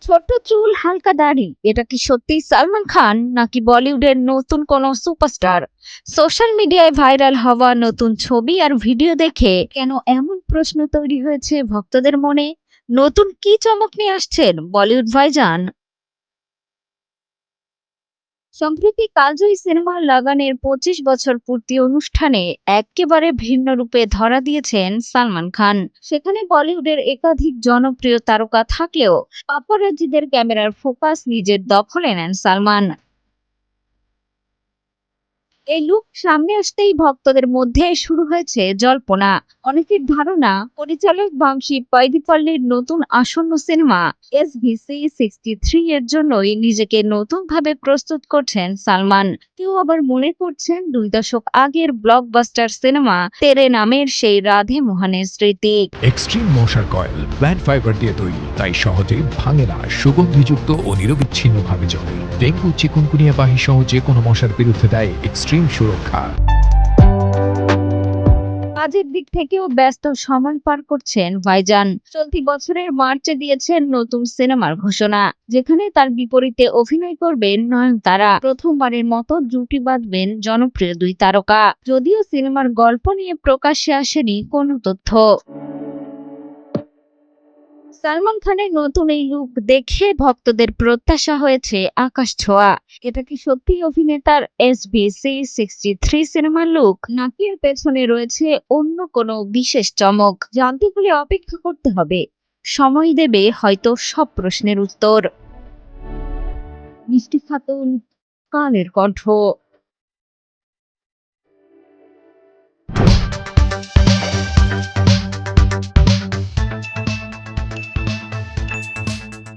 ছোট চুল, হালকা দাড়ি, এটা কি সত্যিই সালমান খান নাকি বলিউডের নতুন কোনো সুপারস্টার? সোশ্যাল মিডিয়ায় ভাইরাল হওয়া নতুন ছবি আর ভিডিও দেখে কেন এমন প্রশ্ন তৈরি হয়েছে ভক্তদের মনে? নতুন কি চমক নিয়ে আসছেন বলিউড ভাইজান? সম্প্রতি কালজয়ী সিনেমার লাগানের 25 বছর পূর্তি অনুষ্ঠানে একেবারে ভিন্ন রূপে ধরা দিয়েছেন সালমান খান। সেখানে বলিউডের একাধিক জনপ্রিয় তারকা থাকলেও পাপারাজ্জিদের ক্যামেরার ফোকাস নিজের দখলে নেন সালমান। এই লুক সামনে আসতেই ভক্তদের মধ্যে শুরু হয়েছে জল্পনা। অনেকের ধারণা পরিচালক বাংশী পাইদিপল্লির নতুন আসন্ন সিনেমা SVC63 এর জন্যই নিজেকে নতুন ভাবে প্রস্তুত করছেন সালমান। কেউ আবার মনে করছেন 2 দশক আগের ব্লকবাস্টার সিনেমা তেরে নামের সেই রাধে মোহনের স্মৃতি। এক্সট্রিম মশার কয়েল প্ল্যান্ট ফাইবার দিয়ে তৈরি, তাই সহজে ভাঙে না, সুগন্ধিযুক্ত ও নিরবিচ্ছিন্নভাবে জ্বলে। ডেঙ্গু, চিকুনগুনিয়া বাহি সহ যে কোনো মশার বিরুদ্ধে দেয় এক্সট্রিম সুরক্ষা। কাজের দিক থেকেও ব্যস্ত সময় পার করছেন ভাইজান। চলতি বছরের মার্চে দিয়েছেন নতুন সিনেমার ঘোষণা, যেখানে তার বিপরীতে অভিনয় করবেন নয়নতারা। প্রথমবারের মতো জুটি বাঁধবেন জনপ্রিয় দুই তারকা। যদিও সিনেমার গল্প নিয়ে প্রকাশ্যে আসেনি কোনো তথ্য। সালমান খানের নতুন এই লুক দেখে ভক্তদের প্রত্যাশা হয়েছে আকাশ ছোঁয়া। এটা কি সত্যি অভিনেতার SVC63 সিনেমার লুক, নাকি এর পেছনে রয়েছে অন্য কোনো বিশেষ চমক? জানতে হলে অপেক্ষা করতে হবে। সময় দেবে হয়তো সব প্রশ্নের উত্তর। মিষ্টি খাতুন, কালের কণ্ঠ।